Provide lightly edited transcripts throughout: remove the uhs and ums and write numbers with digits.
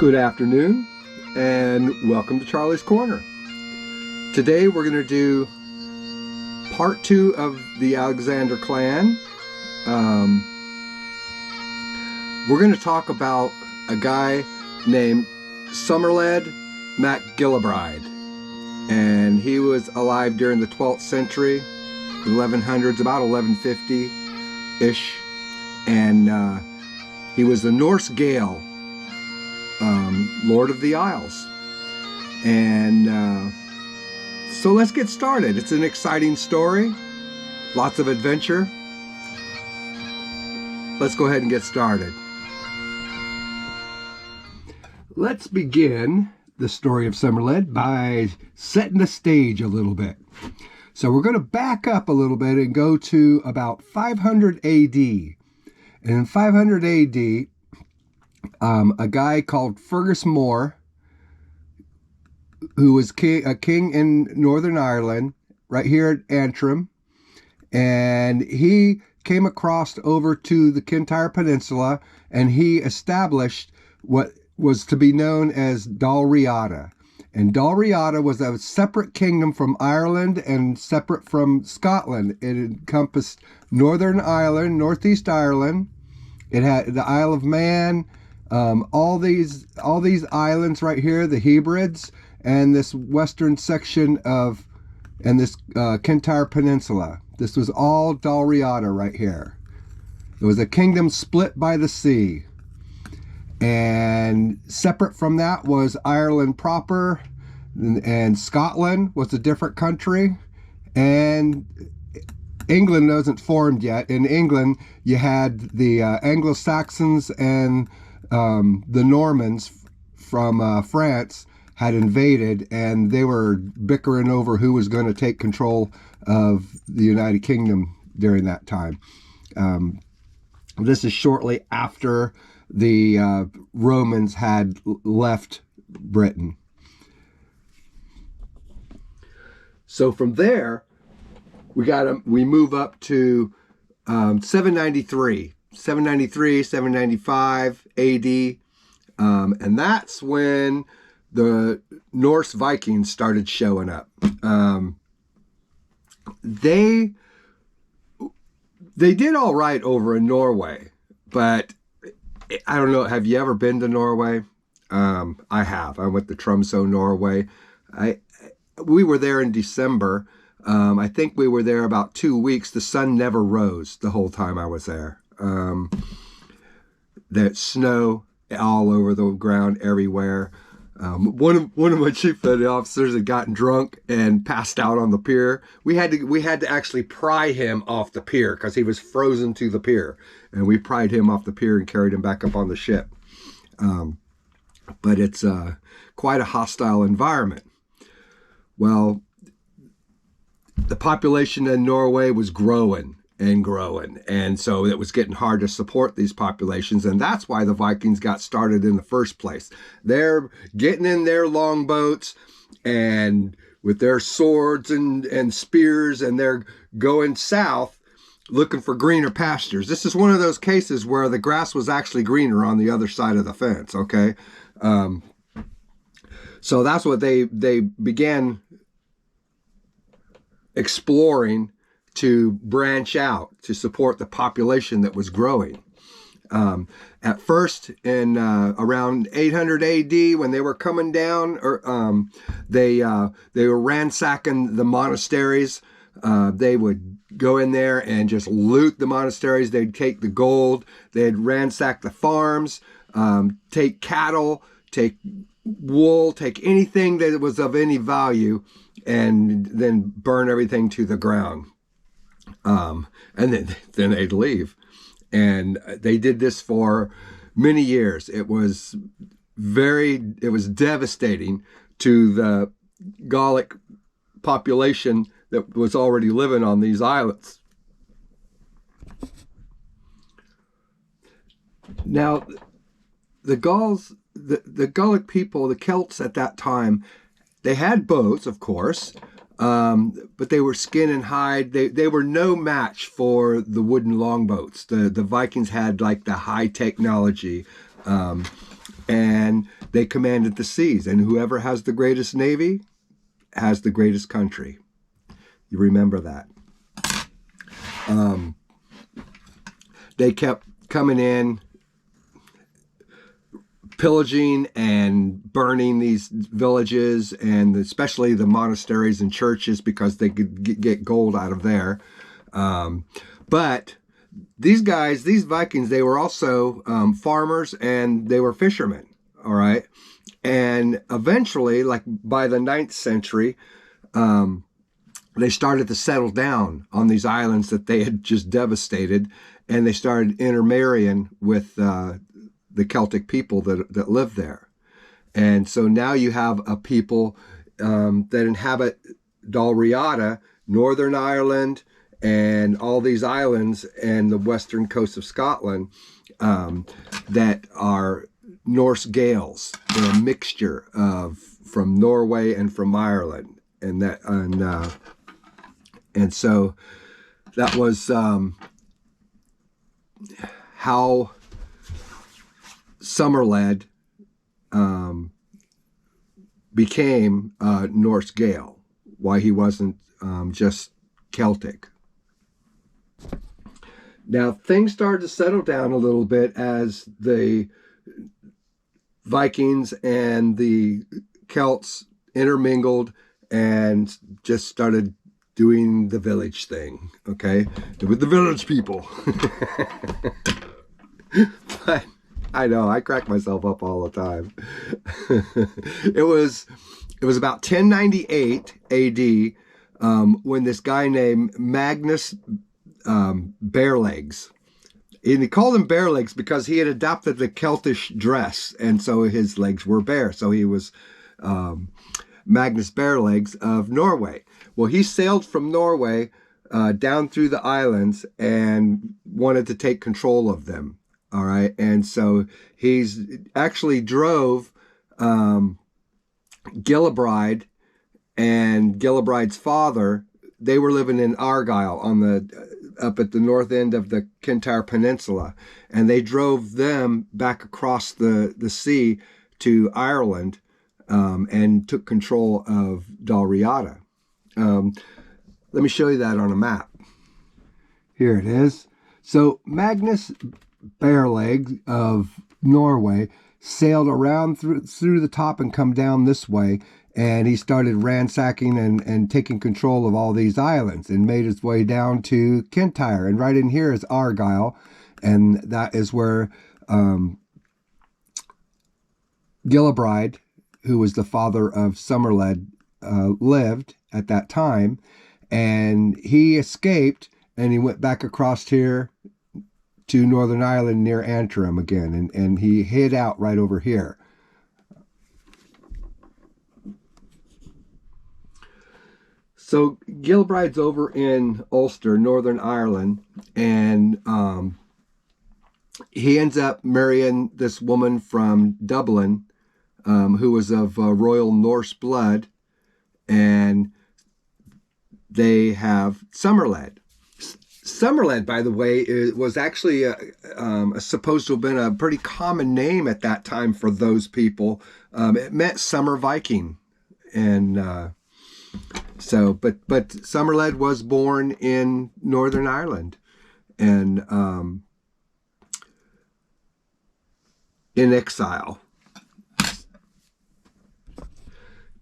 Good afternoon and welcome to Charlie's Corner. Today we're going to do part 2 of the Alexander clan. We're going to talk about a guy named Somerled MacGillibride, and he was alive during the 12th century, the 1100s, about 1150-ish, and he was the Norse Gael, Lord of the Isles. And so let's get started. It's an exciting story, lots of adventure. Let's go ahead and get started. Let's begin the story of Somerled by setting the stage a little bit. So we're going to back up a little bit and go to about 500 AD. And in 500 AD, a guy called Fergus More, who was a king in Northern Ireland, right here at Antrim, and he came across over to the Kintyre Peninsula, and he established what was to be known as Dalriada. And Dalriada was a separate kingdom from Ireland and separate from Scotland. It encompassed Northern Ireland, Northeast Ireland. It had the Isle of Man, all these islands right here, the Hebrides, and this western section of, and this Kintyre Peninsula. This was all Dalriada right here. It was a kingdom split by the sea. And separate from that was Ireland proper, and Scotland was a different country, and England wasn't formed yet. In England, you had the Anglo-Saxons and the Normans from France had invaded, and they were bickering over who was going to take control of the United Kingdom during that time. This is shortly after the Romans had left Britain. So from there, we move up to 795 AD, and that's when the Norse Vikings started showing up. They did all right over in Norway, but I don't know. Have you ever been to Norway? I have. I went to Tromsø, Norway. We were there in December. I think we were there about 2 weeks. The sun never rose the whole time I was there. There's snow all over the ground everywhere. One of my chief petty officers had gotten drunk and passed out on the pier. We had to actually pry him off the pier because he was frozen to the pier, and we pried him off the pier and carried him back up on the ship. But it's quite a hostile environment. Well, the population in Norway was growing and growing, and so it was getting hard to support these populations, and that's why the Vikings got started in the first place. They're getting in their longboats and with their swords and spears, and they're going south looking for greener pastures. This is one of those cases where the grass was actually greener on the other side of the fence, okay? So that's what they began exploring, to branch out to support the population that was growing. At first, in around 800 AD, when they were coming down, they were ransacking the monasteries. They would go in there and just loot the monasteries. They'd take the gold. They'd ransack the farms, take cattle, take wool, take anything that was of any value, and then burn everything to the ground. And then they'd leave. And they did this for many years. It was devastating to the Gallic population that was already living on these islands. Now, the Gauls, the Gallic people, the Celts at that time, they had boats, of course, but they were skin and hide. They were no match for the wooden longboats. The Vikings had like the high technology, and they commanded the seas. And whoever has the greatest navy has the greatest country. You remember that. They kept coming in, pillaging and burning these villages, and especially the monasteries and churches, because they could get gold out of there. But these guys, these Vikings, they were also farmers, and they were fishermen. All right. And eventually, like by the 9th century, they started to settle down on these islands that they had just devastated, and they started intermarrying with the Celtic people that lived there. And so now you have a people that inhabit Dalriada, Northern Ireland, and all these islands and the western coast of Scotland that are Norse Gaels. They're a mixture of from Norway and from Ireland, and so that was how Somerled became Norse Gael. Why he wasn't just Celtic. Now things started to settle down a little bit as the Vikings and the Celts intermingled and just started doing the village thing, okay? With the village people. But I know, I crack myself up all the time. It was about 1098 AD when this guy named Magnus Barelegs, and he called him Barelegs because he had adopted the Celtish dress, and so his legs were bare. So he was Magnus Barelegs of Norway. Well, he sailed from Norway down through the islands and wanted to take control of them. All right. And so he's actually drove Gillibride and Gillibride's father. They were living in Argyll on up at the north end of the Kintyre Peninsula, and they drove them back across the sea to Ireland and took control of Dalriada. Let me show you that on a map. Here it is. So Magnus Barelegs of Norway sailed around through the top and come down this way, and he started ransacking and taking control of all these islands and made his way down to Kintyre. And right in here is Argyll, and that is where Gillibride, who was the father of Somerled, lived at that time. And he escaped, and he went back across here to Northern Ireland near Antrim again, and he hid out right over here. So Gillibride's over in Ulster, Northern Ireland, and he ends up marrying this woman from Dublin who was of royal Norse blood, and they have Somerled. Somerled, by the way, was actually supposed to have been a pretty common name at that time for those people. It meant summer Viking, and but Somerled was born in Northern Ireland, and in exile.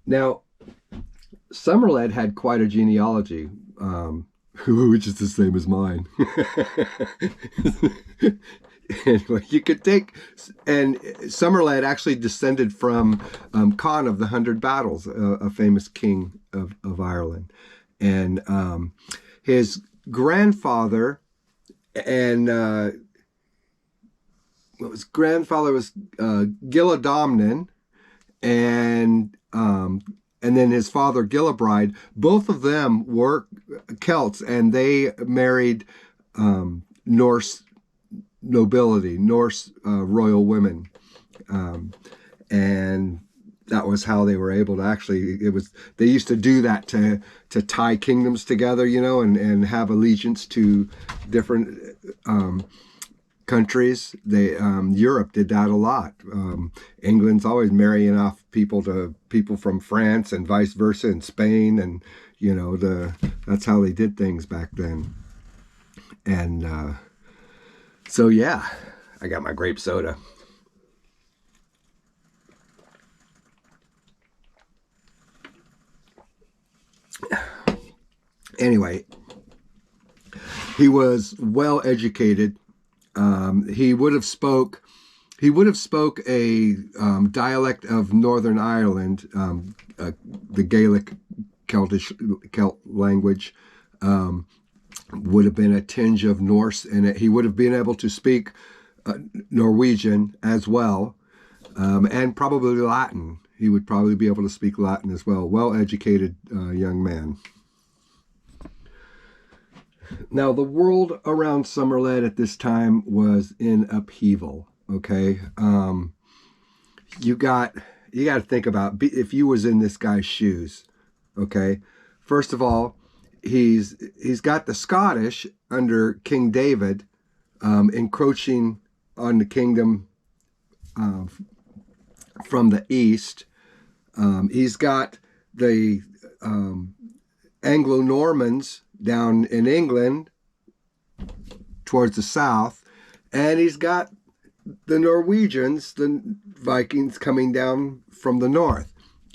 Now, Somerled had quite a genealogy, which is the same as mine. Anyway, you could take, and Somerled actually descended from Conn of the 100 Battles, a famous king of Ireland. And his grandfather was Gilladomnin, and then his father Gillibride. Both of them were Celts, and they married Norse nobility, Norse royal women, and that was how they were able to actually. They used to do that to tie kingdoms together, and have allegiance to different countries. Europe did that a lot. England's always marrying off people to people from France and vice versa, in Spain, and that's how they did things back then. And so yeah, I got my grape soda. Anyway, he was well educated. He would have spoke a dialect of Northern Ireland, the Gaelic Celt language. Would have been a tinge of Norse in it. He would have been able to speak Norwegian as well, and probably Latin. He would probably be able to speak Latin as well. Well-educated young man. Now, the world around Somerled at this time was in upheaval. Okay, you got to think about if you was in this guy's shoes. Okay, first of all, he's got the Scottish under King David encroaching on the kingdom from the east. He's got the Anglo-Normans down in England towards the south, and he's got the Norwegians, the Vikings, coming down from the north.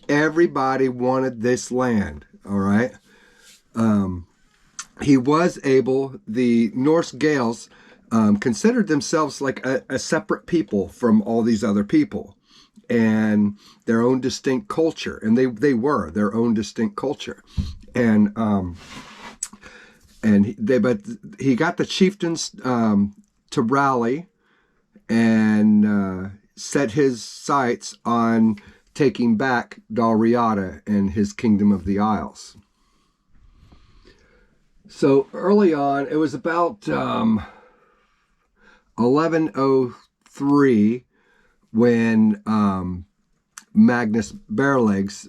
Everybody wanted this land, all right? He was able, the Norse Gaels considered themselves like a separate people from all these other people, and their own distinct culture, and they were their own distinct culture. And but he got the chieftains to rally and set his sights on taking back Dalriada and his kingdom of the Isles. So early on, it was about 1103 when Magnus Barelegs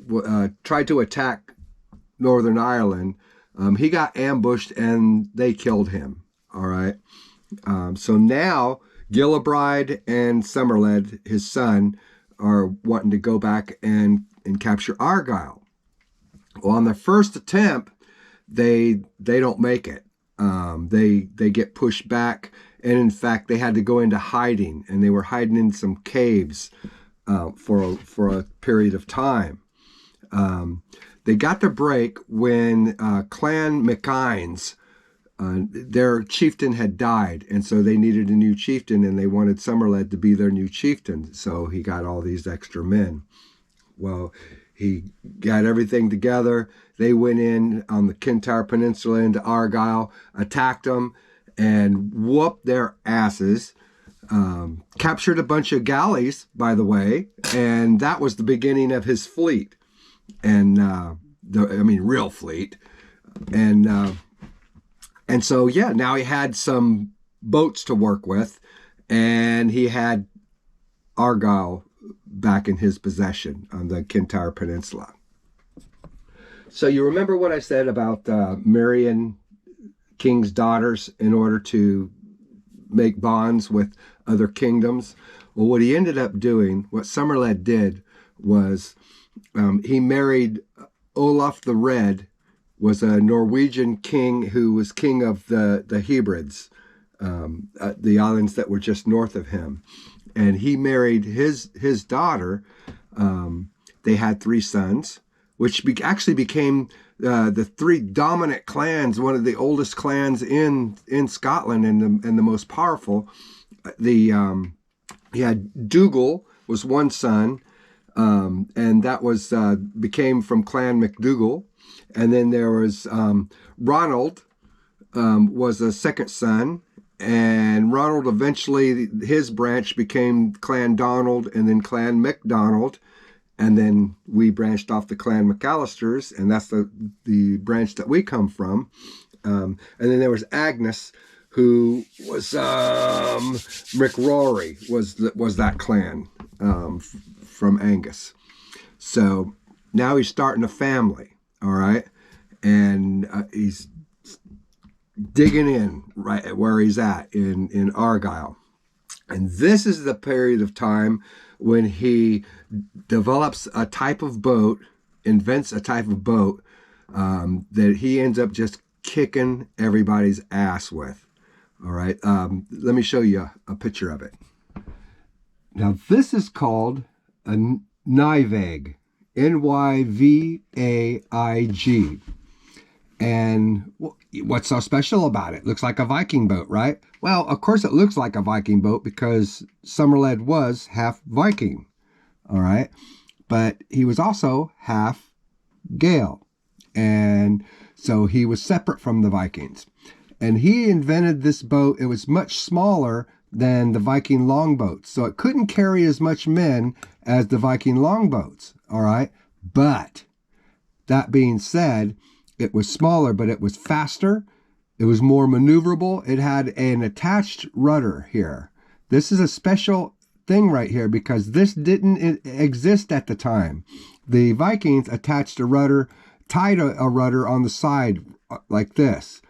tried to attack Northern Ireland. He got ambushed and they killed him. All right. So now Gillibride and Somerled, his son, are wanting to go back and capture Argyll. Well, on their first attempt, they don't make it. They get pushed back, and in fact, they had to go into hiding, and they were hiding in some caves for a period of time. They got their break when Clan MacInes, their chieftain had died, and so they needed a new chieftain, and they wanted Somerled to be their new chieftain. So he got all these extra men. Well, he got everything together. They went in on the Kintyre Peninsula into Argyll, attacked them, and whooped their asses. Captured a bunch of galleys, by the way, and that was the beginning of his fleet. And real fleet. And so, yeah, now he had some boats to work with, and he had Argyll back in his possession on the Kintyre Peninsula. So you remember what I said about marrying king's daughters in order to make bonds with other kingdoms? Well, what he ended up doing, what Somerled did, was he married Olaf the Red, was a Norwegian king who was king of the Hebrides, the islands that were just north of him. And he married his daughter. They had 3 sons, which actually became the 3 dominant clans, one of the oldest clans in Scotland and the most powerful. He had Dougal was one son, and that was became from Clan MacDougall. And then there was Ronald was a second son, and Ronald eventually, his branch became Clan Donald and then Clan MacDonald, and then we branched off the Clan McAllisters, and that's the branch that we come from. And then there was Agnes, who was McRory was that clan from Angus. So now he's starting a family. All right, and he's digging in right where he's at in Argyll. And this is the period of time when he develops a type of boat, invents a type of boat that he ends up just kicking everybody's ass with. All right. Let me show you a picture of it. Now, this is called a Nyvaig, Nyvaig. And what's so special about it? Looks like a Viking boat, right? Well, of course it looks like a Viking boat because Somerled was half Viking, all right? But he was also half Gael. And so he was separate from the Vikings. And he invented this boat. It was much smaller than the Viking longboats. So it couldn't carry as much men as the Viking longboats, all right? But that being said, it was smaller, but it was faster. It was more maneuverable. It had an attached rudder here. This is a special thing right here because this didn't exist at the time. The Vikings attached a rudder, tied a rudder on the side like this.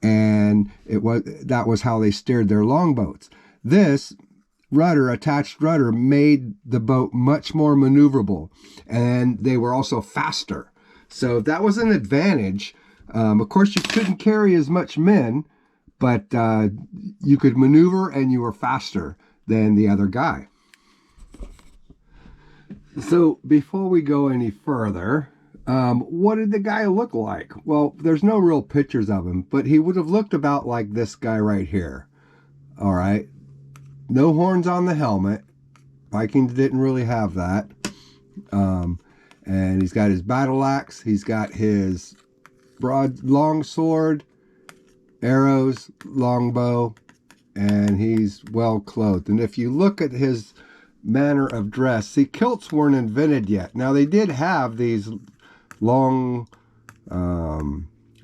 And that was how they steered their longboats. This attached rudder, made the boat much more maneuverable, and they were also faster. So that was an advantage. Of course, you couldn't carry as much men, but you could maneuver and you were faster than the other guy. So before we go any further, what did the guy look like? Well, there's no real pictures of him, but he would have looked about like this guy right here. All right. No horns on the helmet. Vikings didn't really have that. And he's got his battle axe. He's got his broad, long sword, arrows, longbow, and he's well clothed. And if you look at his manner of dress, see, kilts weren't invented yet. Now, they did have these long,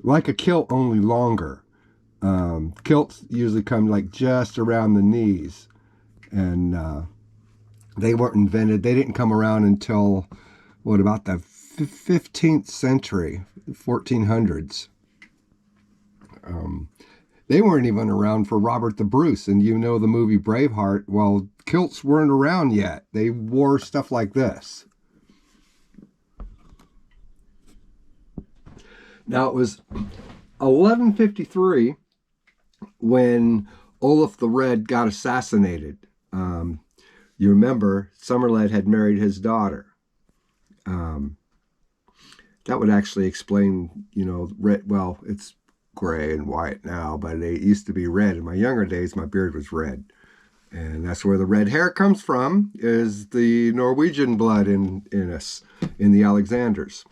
like a kilt, only longer. Kilts usually come like just around the knees. And they weren't invented. They didn't come around until, what, about the 15th century, 1400s. They weren't even around for Robert the Bruce. And you know the movie Braveheart, well, kilts weren't around yet. They wore stuff like this. Now, it was 1153 when Olaf the Red got assassinated. You remember, Somerled had married his daughter. That would actually explain, red. Well, it's gray and white now, but it used to be red. In my younger days, my beard was red. And that's where the red hair comes from, is the Norwegian blood in us, in the Alexanders.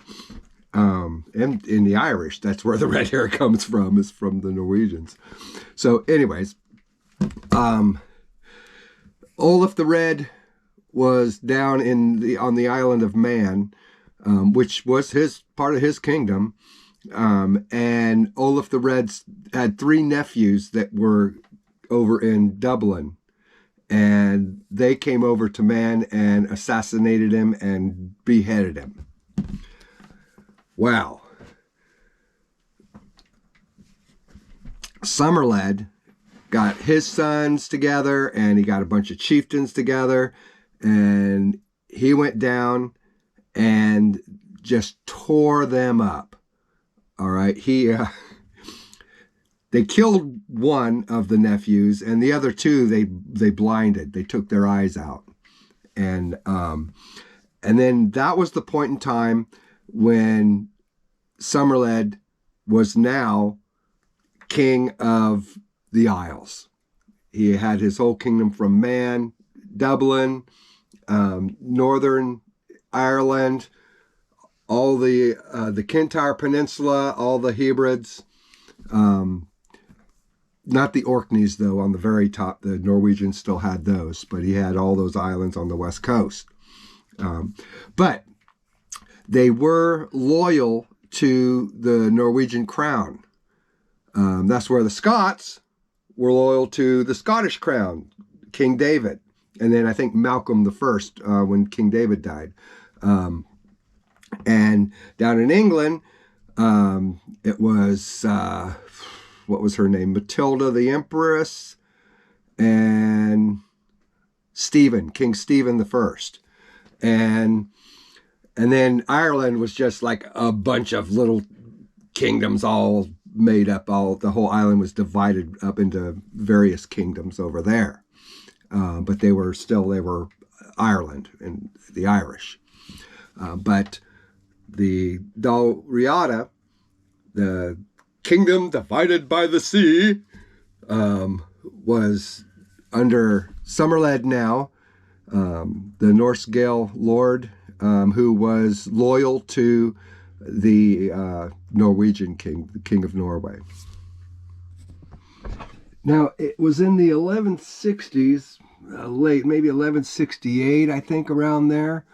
And in the Irish, that's where the red hair comes from, is from the Norwegians. So anyways, Olaf the Red was down on the island of Man, which was part of his kingdom. And Olaf the Red had 3 nephews that were over in Dublin. And they came over to Man and assassinated him and beheaded him. Wow. Somerled got his sons together and he got a bunch of chieftains together and he went down and just tore them up. All right. They killed one of the nephews and the other 2, they blinded. They took their eyes out. And then that was the point in time when Somerled was now king of the Isles. He had his whole kingdom from Man, Dublin, Northern Ireland, all the Kintyre Peninsula, all the Hebrides. Not the Orkneys, though, on the very top. The Norwegians still had those, but he had all those islands on the west coast. But they were loyal to the Norwegian crown. That's where the Scots were loyal to the Scottish crown, King David. And then I think Malcolm I, when King David died. And down in England, it was, what was her name? Matilda the Empress. And King Stephen the First, and then Ireland was just like a bunch of little kingdoms all made up. The whole island was divided up into various kingdoms over there, but they were Ireland and the Irish. But the Dal Riata, the kingdom divided by the sea, was under Somerled now, the Norse Gael lord, who was loyal to the Norwegian king, the King of Norway. Now, it was in the 1160s, late, maybe 1168, I think, around there.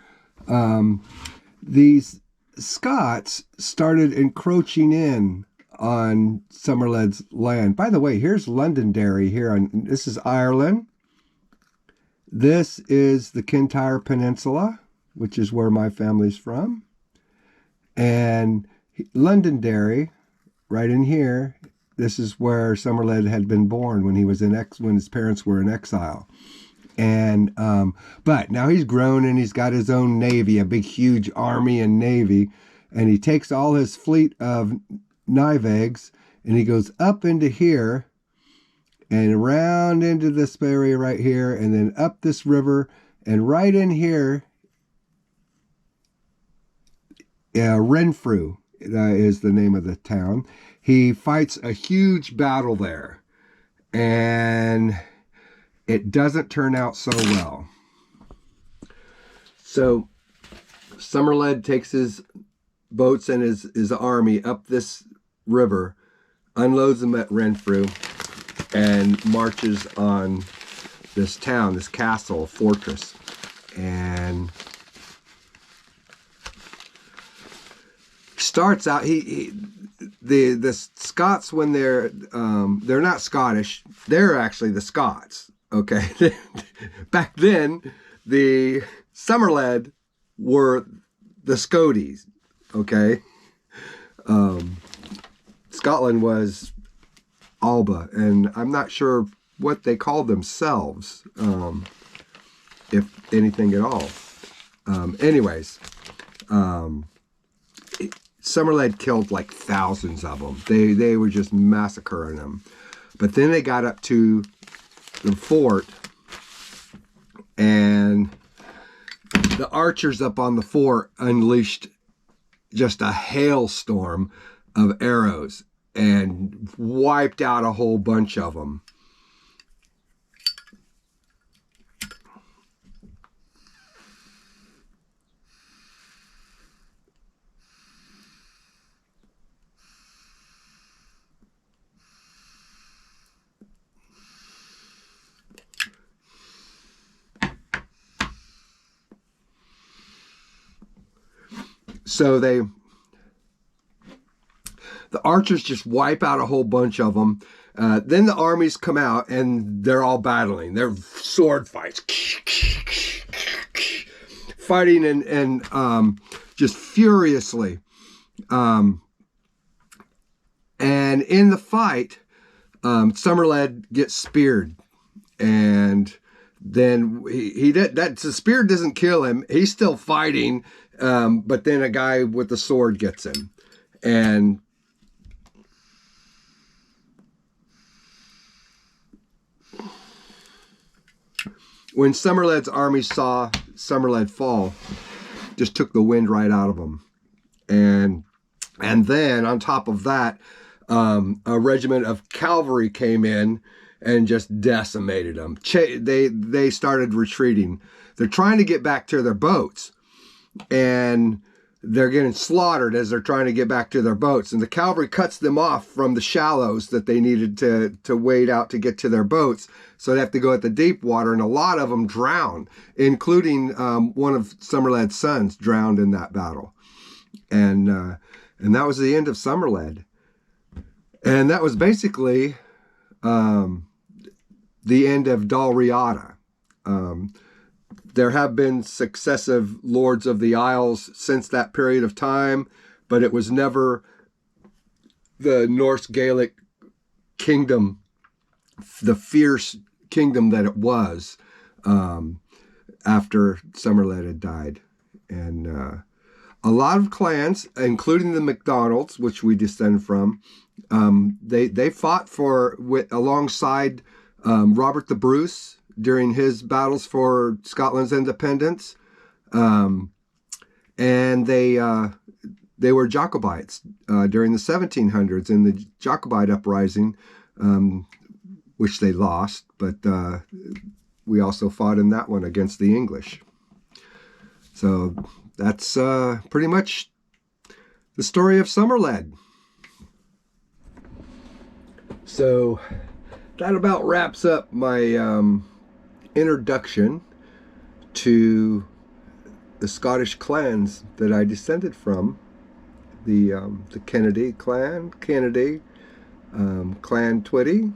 These Scots started encroaching in on Somerled's land. By the way, here's Londonderry here. This is Ireland. This is the Kintyre Peninsula, which is where my family's from. And Londonderry, right in here, this is where Somerled had been born when he was when his parents were in exile. And but now he's grown and he's got his own navy, a big huge army and navy, and he takes all his fleet of Nyvegs and he goes up into here and around into this area right here, and then up this river, and right in here, Renfrew is the name of the town. He fights a huge battle there, and it doesn't turn out so well. So Somerled takes his boats and his army up this river, unloads them at Renfrew, and marches on this town, this castle, fortress. And starts out, the Scots, when they're not Scottish, they're actually the Scots. Okay. Back then, the Somerled were the Scoties. Okay. Scotland was Alba, and I'm not sure what they called themselves, if anything at all. Anyways, Somerled killed like thousands of them. They were just massacring them. But then they got up to the fort, and the archers up on the fort unleashed just a hailstorm of arrows and wiped out a whole bunch of them. So the archers just wipe out a whole bunch of them. Then the armies come out and they're all battling. They're sword fights, fighting and just furiously. And in the fight, Somerled gets speared, and then the spear doesn't kill him. He's still fighting. But then a guy with the sword gets him. And when Somerled's army saw Somerled fall, just took the wind right out of him. And then on top of that, a regiment of cavalry came in and just decimated them. They started retreating. They're trying to get back to their boats, and they're getting slaughtered as they're trying to get back to their boats. And the cavalry cuts them off from the shallows that they needed to wade out to get to their boats. So they have to go at the deep water, and a lot of them drown, including one of Somerled's sons drowned in that battle. And that was the end of Somerled. And that was basically the end of Dal Riata. There have been successive lords of the Isles since that period of time, but it was never the Norse Gaelic kingdom, the fierce kingdom that it was after Somerled had died. And a lot of clans, including the MacDonalds, which we descend from, they fought alongside Robert the Bruce during his battles for Scotland's independence, and they were Jacobites during the 1700s in the Jacobite uprising, which they lost, but we also fought in that one against the English. So that's pretty much the story of Somerled. So that about wraps up my introduction to the Scottish clans that I descended from. The Kennedy clan, Clan Twitty,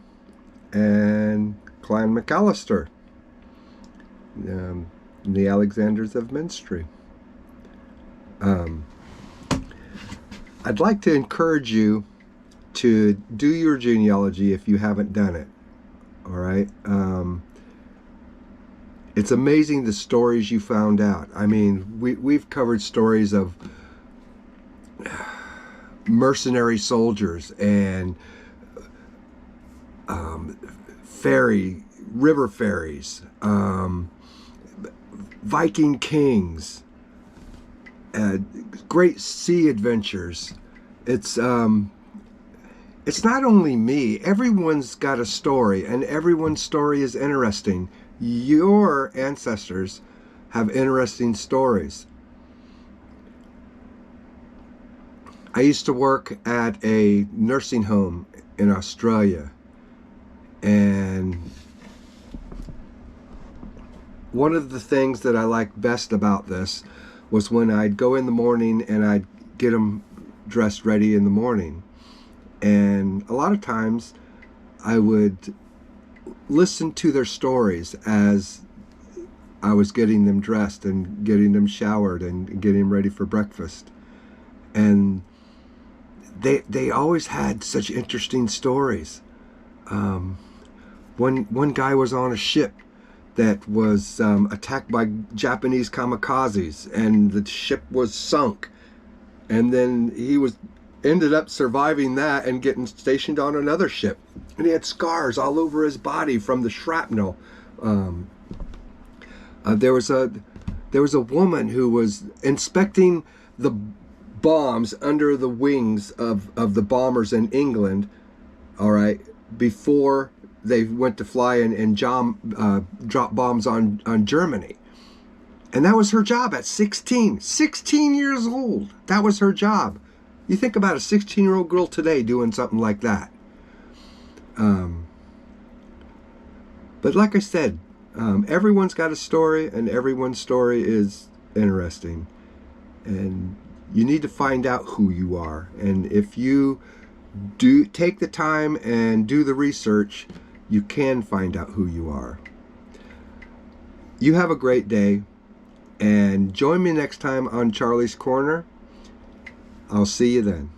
and Clan McAllister, the Alexanders of Minstry. I'd like to encourage you to do your genealogy if you haven't done it. All right. It's amazing the stories you found out. I mean, we've covered stories of mercenary soldiers and river ferries, Viking kings, great sea adventures. It's not only me. Everyone's got a story, and everyone's story is interesting. Your ancestors have interesting stories. I used to work at a nursing home in Australia, and one of the things that I liked best about this was when I'd go in the morning and I'd get them dressed ready in the morning. And a lot of times I would listen to their stories as I was getting them dressed and getting them showered and getting them ready for breakfast. And they always had such interesting stories. One guy was on a ship that was attacked by Japanese kamikazes, and the ship was sunk. And then he ended up surviving that and getting stationed on another ship. And he had scars all over his body from the shrapnel. There was a woman who was inspecting the bombs under the wings of the bombers in England, all right, before they went to fly and drop bombs on Germany. And that was her job at 16 years old. That was her job. You think about a 16-year-old girl today doing something like that. But like I said, everyone's got a story, and everyone's story is interesting. And you need to find out who you are. And if you do take the time and do the research, you can find out who you are. You have a great day, and join me next time on Charlie's Corner. I'll see you then.